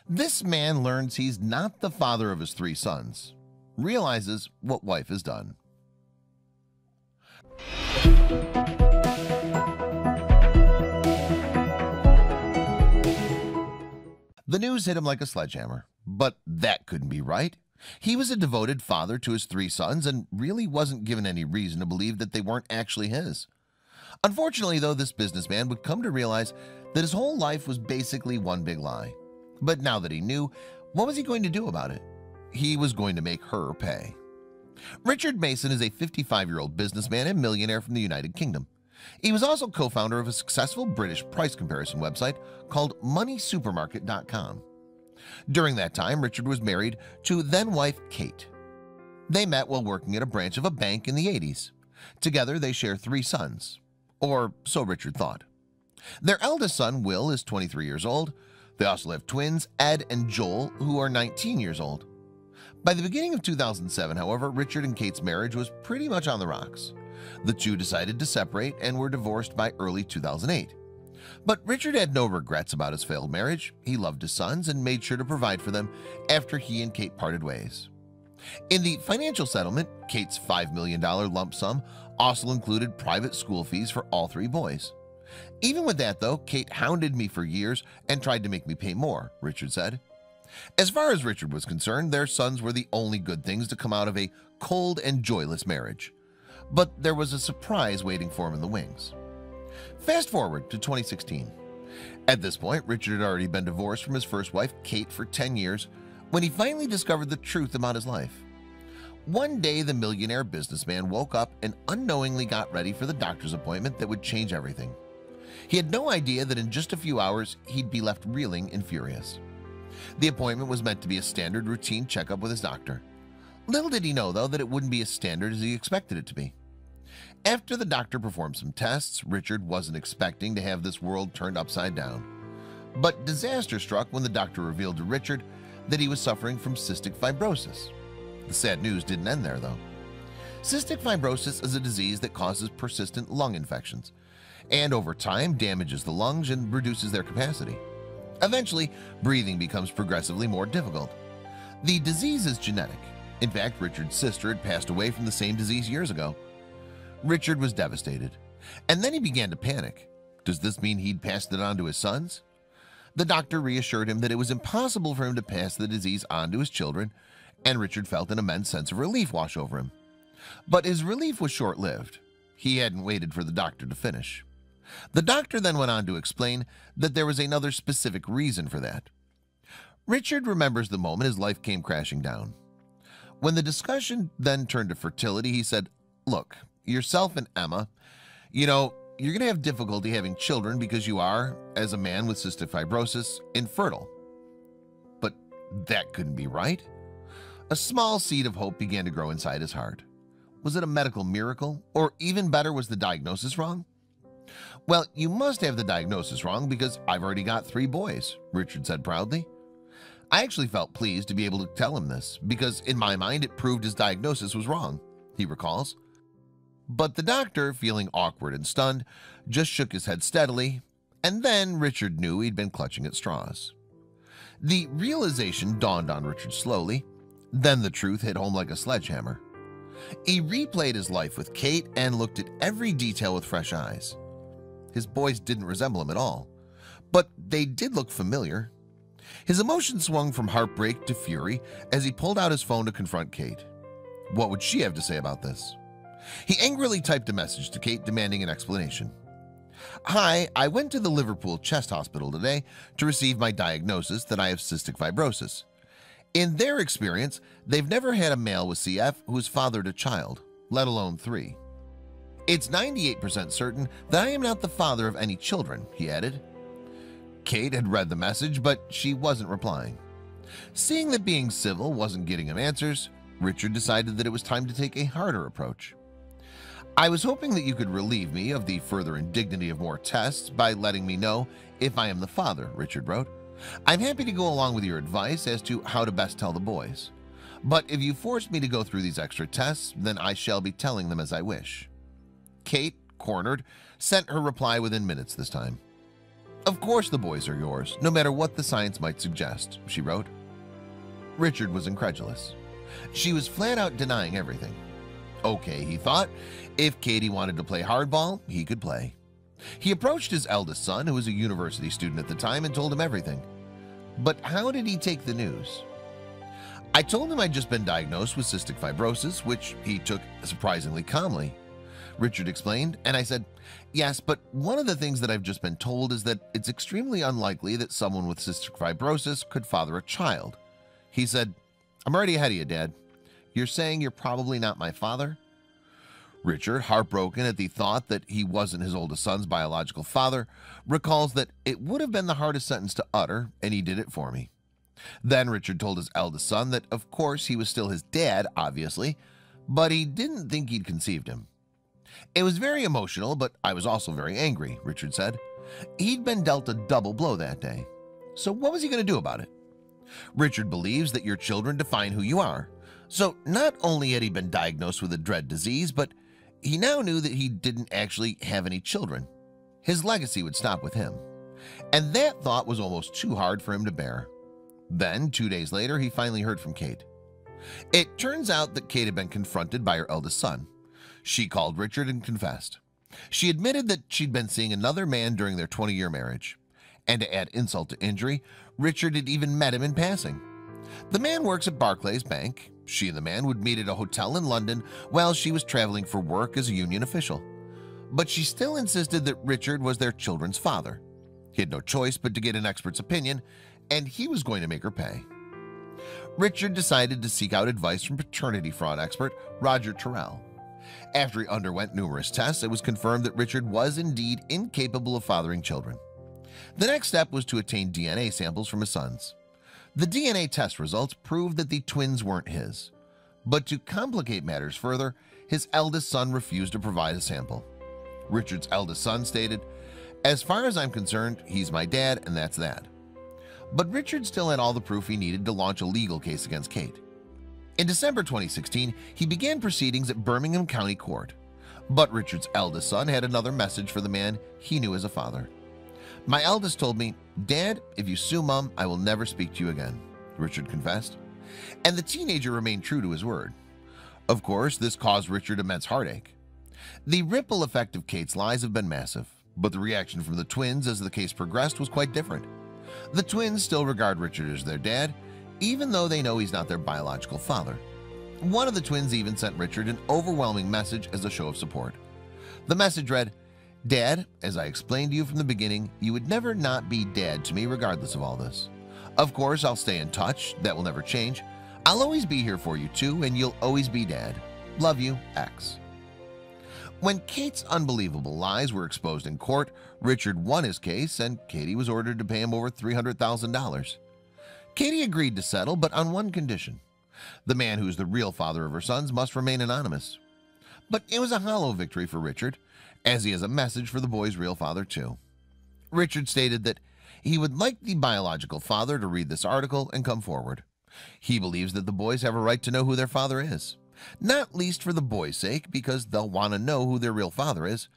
This man learns he's not the father of his three sons, realizes what wife has done. The news hit him like a sledgehammer, but that couldn't be right. He was a devoted father to his three sons and really wasn't given any reason to believe that they weren't actually his. Unfortunately, though, this businessman would come to realize that his whole life was basically one big lie. But now that he knew, what was he going to do about it? He was going to make her pay. Richard Mason is a 55-year-old businessman and millionaire from the United Kingdom. He was also co-founder of a successful British price comparison website called MoneySupermarket.com. During that time, Richard was married to then-wife Kate. They met while working at a branch of a bank in the 80s. Together, they share three sons, or so Richard thought. Their eldest son, Will, is 23 years old. They also have twins, Ed and Joel, who are 19 years old. By the beginning of 2007, however, Richard and Kate's marriage was pretty much on the rocks. The two decided to separate and were divorced by early 2008. But Richard had no regrets about his failed marriage. He loved his sons and made sure to provide for them after he and Kate parted ways. In the financial settlement, Kate's $5 million lump sum also included private school fees for all three boys. Even with that, though, Kate hounded me for years and tried to make me pay more, Richard said. As far as Richard was concerned, their sons were the only good things to come out of a cold and joyless marriage. But there was a surprise waiting for him in the wings. Fast forward to 2016. At this point, Richard had already been divorced from his first wife, Kate, for 10 years when he finally discovered the truth about his life. One day, the millionaire businessman woke up and unknowingly got ready for the doctor's appointment that would change everything. He had no idea that in just a few hours, he'd be left reeling and furious. The appointment was meant to be a standard routine checkup with his doctor. Little did he know, though, that it wouldn't be as standard as he expected it to be. After the doctor performed some tests, Richard wasn't expecting to have this world turned upside down. But disaster struck when the doctor revealed to Richard that he was suffering from cystic fibrosis. The sad news didn't end there, though. Cystic fibrosis is a disease that causes persistent lung infections, and over time damages the lungs and reduces their capacity. Eventually, breathing becomes progressively more difficult. The disease is genetic. In fact, Richard's sister had passed away from the same disease years ago. Richard was devastated, and then he began to panic. Does this mean he'd passed it on to his sons? The doctor reassured him that it was impossible for him to pass the disease on to his children, and Richard felt an immense sense of relief wash over him. But his relief was short-lived. He hadn't waited for the doctor to finish. The doctor then went on to explain that there was another specific reason for that. Richard remembers the moment his life came crashing down. When the discussion then turned to fertility, he said, "Look, yourself and Emma, you're going to have difficulty having children because you are, as a man with cystic fibrosis, infertile." But that couldn't be right. A small seed of hope began to grow inside his heart. Was it a medical miracle? Or even better, was the diagnosis wrong? "Well, you must have the diagnosis wrong because I've already got 3 boys," Richard said proudly. I actually felt pleased to be able to tell him this because in my mind it proved his diagnosis was wrong, he recalls. But the doctor, feeling awkward and stunned, just shook his head steadily, and then Richard knew he'd been clutching at straws. The realization dawned on Richard slowly, then the truth hit home like a sledgehammer. He replayed his life with Kate and looked at every detail with fresh eyes. His boys didn't resemble him at all, but they did look familiar. His emotions swung from heartbreak to fury as he pulled out his phone to confront Kate. What would she have to say about this? He angrily typed a message to Kate demanding an explanation. "Hi, I went to the Liverpool Chest Hospital today to receive my diagnosis that I have cystic fibrosis. In their experience, they've never had a male with CF who has fathered a child, let alone 3. It's 98% certain that I am not the father of any children," he added. Kate had read the message, but she wasn't replying. Seeing that being civil wasn't getting him answers, Richard decided that it was time to take a harder approach. "I was hoping that you could relieve me of the further indignity of more tests by letting me know if I am the father," Richard wrote. "I'm happy to go along with your advice as to how to best tell the boys. But if you force me to go through these extra tests, then I shall be telling them as I wish." Kate, cornered, sent her reply within minutes this time. "Of course the boys are yours, no matter what the science might suggest," she wrote. Richard was incredulous. She was flat out denying everything. Okay, he thought, if Katie wanted to play hardball, he could play. He approached his eldest son, who was a university student at the time, and told him everything. But how did he take the news? "I told him I'd just been diagnosed with cystic fibrosis, which he took surprisingly calmly," Richard explained, "and I said, yes, but one of the things that I've just been told is that it's extremely unlikely that someone with cystic fibrosis could father a child." He said, "I'm already ahead of you, Dad. You're saying you're probably not my father?" Richard, heartbroken at the thought that he wasn't his oldest son's biological father, recalls that it would have been the hardest sentence to utter, and he did it for me. Then Richard told his eldest son that of course he was still his dad, obviously, but he didn't think he'd conceived him. "It was very emotional, but I was also very angry," Richard said. He'd been dealt a double blow that day. So what was he going to do about it? Richard believes that your children define who you are. So not only had he been diagnosed with a dread disease, but he now knew that he didn't actually have any children. His legacy would stop with him. And that thought was almost too hard for him to bear. Then, 2 days later, he finally heard from Kate. It turns out that Kate had been confronted by her eldest son. She called Richard and confessed. She admitted that she'd been seeing another man during their 20-year marriage. And to add insult to injury, Richard had even met him in passing. The man works at Barclays Bank. She and the man would meet at a hotel in London while she was traveling for work as a union official. But she still insisted that Richard was their children's father. He had no choice but to get an expert's opinion, and he was going to make her pay. Richard decided to seek out advice from paternity fraud expert Roger Terrell. After he underwent numerous tests, it was confirmed that Richard was indeed incapable of fathering children. The next step was to obtain DNA samples from his sons. The DNA test results proved that the twins weren't his. But to complicate matters further, his eldest son refused to provide a sample. Richard's eldest son stated, "As far as I'm concerned, he's my dad, and that's that." But Richard still had all the proof he needed to launch a legal case against Kate. In December 2016, he began proceedings at Birmingham County Court. But Richard's eldest son had another message for the man he knew as a father. "My eldest told me, 'Dad, if you sue Mom, I will never speak to you again,'" Richard confessed. And the teenager remained true to his word. Of course, this caused Richard immense heartache. The ripple effect of Kate's lies have been massive, but the reaction from the twins as the case progressed was quite different. The twins still regard Richard as their dad, even though they know he's not their biological father. One of the twins even sent Richard an overwhelming message as a show of support. The message read, "Dad, as I explained to you from the beginning, you would never not be dad to me regardless of all this. Of course, I'll stay in touch. That will never change. I'll always be here for you too, and you'll always be Dad. Love you, X." When Kate's unbelievable lies were exposed in court, Richard won his case and Katie was ordered to pay him over $300,000. Katie agreed to settle, but on one condition. The man who's the real father of her sons must remain anonymous. But it was a hollow victory for Richard, as he has a message for the boy's real father too. Richard stated that he would like the biological father to read this article and come forward. He believes that the boys have a right to know who their father is, not least for the boys' sake, because they'll want to know who their real father is,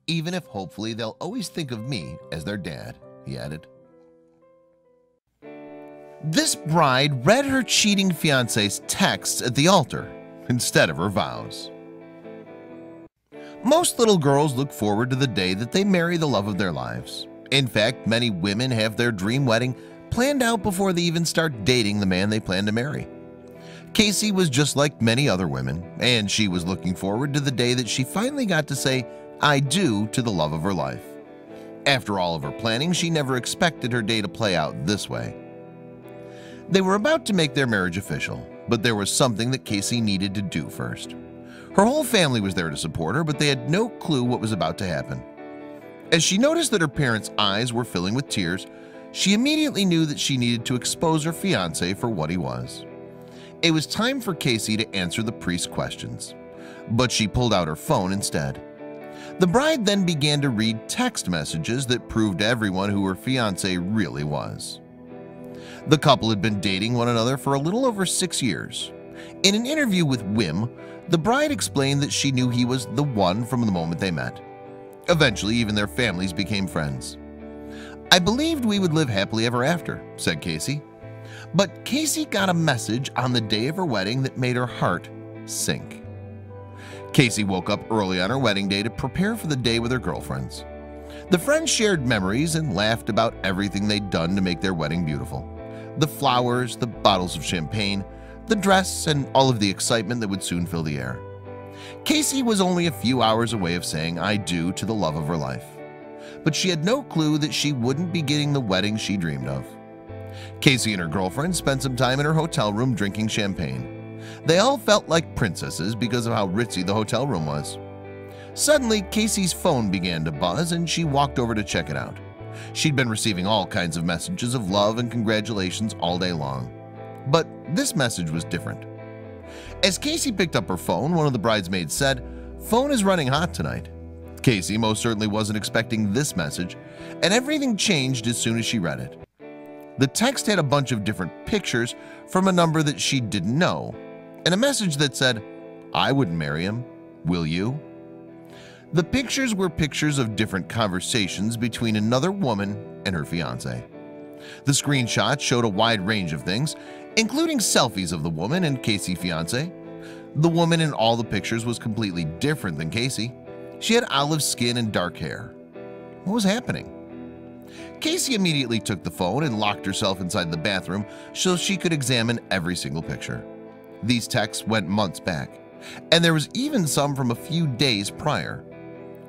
even if hopefully they'll always think of me as their dad, he added. This bride read her cheating fiance's texts at the altar instead of her vows. Most little girls look forward to the day that they marry the love of their lives. In fact, many women have their dream wedding planned out before they even start dating the man they plan to marry. Casey was just like many other women, and she was looking forward to the day that she finally got to say "I do" to the love of her life. After all of her planning, she never expected her day to play out this way. They were about to make their marriage official, but there was something that Casey needed to do first. Her whole family was there to support her, but they had no clue what was about to happen. As she noticed that her parents' eyes were filling with tears, she immediately knew that she needed to expose her fiancé for what he was. It was time for Casey to answer the priest's questions, but she pulled out her phone instead. The bride then began to read text messages that proved to everyone who her fiancé really was. The couple had been dating one another for a little over 6 years. In an interview with Whim, the bride explained that she knew he was the one from the moment they met. Eventually, even their families became friends. "I believed we would live happily ever after," said Casey. But Casey got a message on the day of her wedding that made her heart sink. Casey woke up early on her wedding day to prepare for the day with her girlfriends. The friends shared memories and laughed about everything they'd done to make their wedding beautiful. The flowers, the bottles of champagne, the dress, and all of the excitement that would soon fill the air. Casey was only a few hours away of saying "I do" to the love of her life. But she had no clue that she wouldn't be getting the wedding she dreamed of. Casey and her girlfriend spent some time in her hotel room drinking champagne. They all felt like princesses because of how ritzy the hotel room was. Suddenly, Casey's phone began to buzz and she walked over to check it out. She'd been receiving all kinds of messages of love and congratulations all day long. But this message was different. As Casey picked up her phone, one of the bridesmaids said, "Phone is running hot tonight." Casey most certainly wasn't expecting this message, and everything changed as soon as she read it. The text had a bunch of different pictures from a number that she didn't know, and a message that said, "I wouldn't marry him. Will you?" The pictures were pictures of different conversations between another woman and her fiance. The screenshots showed a wide range of things, including selfies of the woman and Casey's fiance. The woman in all the pictures was completely different than Casey. She had olive skin and dark hair. What was happening? Casey immediately took the phone and locked herself inside the bathroom so she could examine every single picture. These texts went months back, and there was even some from a few days prior.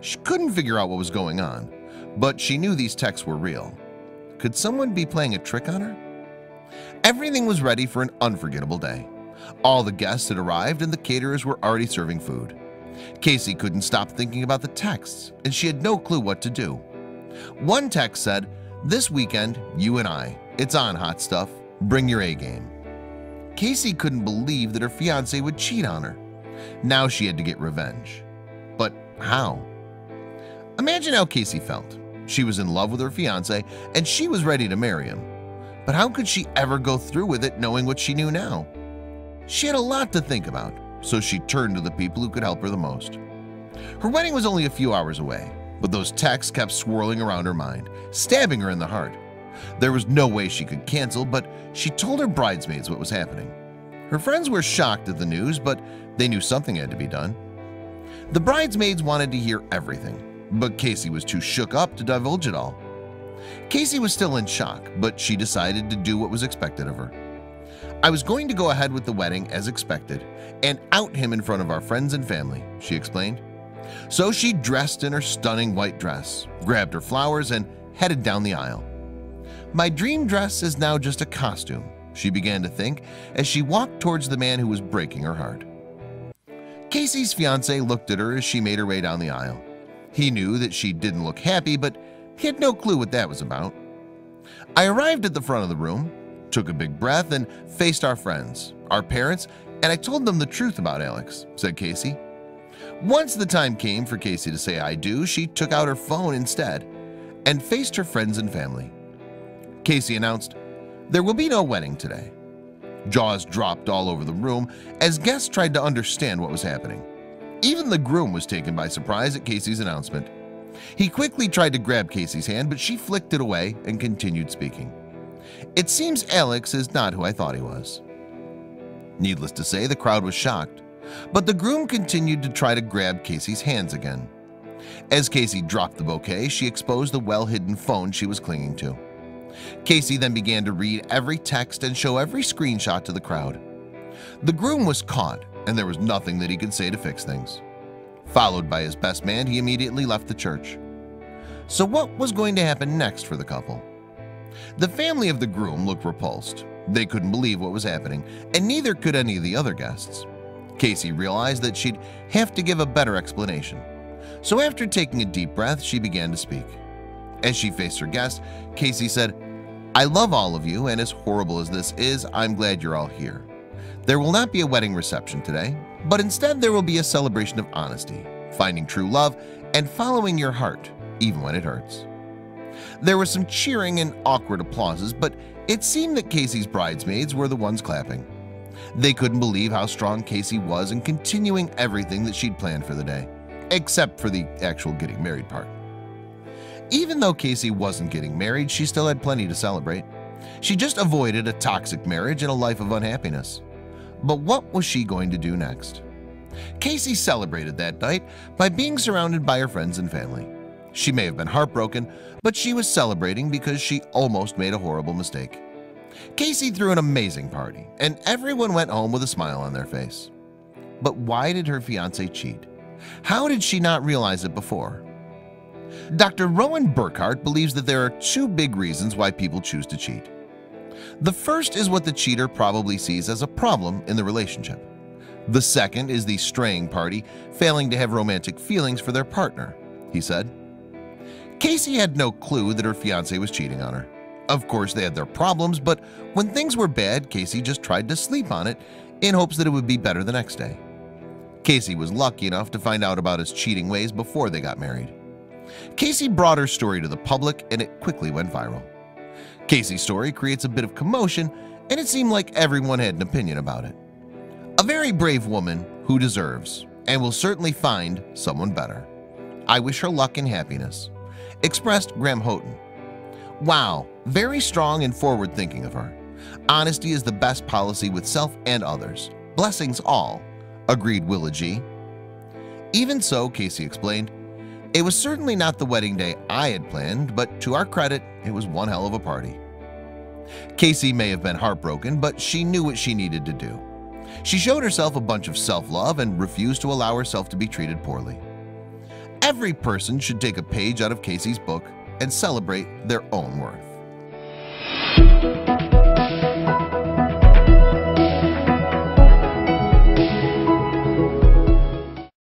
She couldn't figure out what was going on, but she knew these texts were real. Could someone be playing a trick on her? Everything was ready for an unforgettable day. All the guests had arrived and the caterers were already serving food. Casey couldn't stop thinking about the texts, and she had no clue what to do. One text said, "This weekend, you and I. It's on, hot stuff. Bring your A game." Casey couldn't believe that her fiancé would cheat on her. Now she had to get revenge. But how? Imagine how Casey felt. She was in love with her fiancé and she was ready to marry him. But how could she ever go through with it knowing what she knew now? She had a lot to think about, so she turned to the people who could help her the most. Her wedding was only a few hours away, but those texts kept swirling around her mind, stabbing her in the heart. There was no way she could cancel, but she told her bridesmaids what was happening. Her friends were shocked at the news, but they knew something had to be done. The bridesmaids wanted to hear everything, but Casey was too shook up to divulge it all. Casey was still in shock, but she decided to do what was expected of her. "I was going to go ahead with the wedding as expected and out him in front of our friends and family," she explained. So she dressed in her stunning white dress, grabbed her flowers, and headed down the aisle. "My dream dress is now just a costume," she began to think as she walked towards the man who was breaking her heart. Casey's fiancé looked at her as she made her way down the aisle. He knew that she didn't look happy, but he had no clue what that was about. "I arrived at the front of the room, took a big breath, and faced our friends, our parents, and I told them the truth about Alex," said Casey. Once the time came for Casey to say "I do," she took out her phone instead and faced her friends and family. Casey announced, "There will be no wedding today." Jaws dropped all over the room as guests tried to understand what was happening. Even the groom was taken by surprise at Casey's announcement. He quickly tried to grab Casey's hand, but she flicked it away and continued speaking. "It seems Alex is not who I thought he was." Needless to say, the crowd was shocked, but the groom continued to try to grab Casey's hands again. As Casey dropped the bouquet, she exposed the well-hidden phone she was clinging to. Casey then began to read every text and show every screenshot to the crowd. The groom was caught, and there was nothing that he could say to fix things. Followed by his best man, he immediately left the church. So what was going to happen next for the couple? The family of the groom looked repulsed. They couldn't believe what was happening, and neither could any of the other guests. Casey realized that she'd have to give a better explanation. So after taking a deep breath, she began to speak. As she faced her guests, Casey said, "I love all of you, and as horrible as this is, I'm glad you're all here. There will not be a wedding reception today, but instead there will be a celebration of honesty, finding true love, and following your heart, even when it hurts." There was some cheering and awkward applauses, but it seemed that Casey's bridesmaids were the ones clapping. They couldn't believe how strong Casey was in continuing everything that she'd planned for the day, except for the actual getting married part. Even though Casey wasn't getting married, she still had plenty to celebrate. She just avoided a toxic marriage and a life of unhappiness. But what was she going to do next? Casey celebrated that night by being surrounded by her friends and family. She may have been heartbroken, but she was celebrating because she almost made a horrible mistake. Casey threw an amazing party, and everyone went home with a smile on their face. But why did her fiance cheat? How did she not realize it before? Dr. Rowan Burkhart believes that there are two big reasons why people choose to cheat. The first is what the cheater probably sees as a problem in the relationship. The second is the straying party failing to have romantic feelings for their partner, he said. Casey had no clue that her fiancé was cheating on her. Of course, they had their problems, but when things were bad, Casey just tried to sleep on it in hopes that it would be better the next day. Casey was lucky enough to find out about his cheating ways before they got married. Casey brought her story to the public, and it quickly went viral. Casey's story creates a bit of commotion, and it seemed like everyone had an opinion about it. A very brave woman who deserves and will certainly find someone better. I wish her luck and happiness. Expressed Graham Houghton. Wow, very strong and forward-thinking of her. Honesty is the best policy with self and others. Blessings all, agreed Willa G. Even so, Casey explained, it was certainly not the wedding day I had planned, but to our credit, it was one hell of a party. Casey may have been heartbroken, but she knew what she needed to do. She showed herself a bunch of self-love and refused to allow herself to be treated poorly. Every person should take a page out of Casey's book and celebrate their own worth.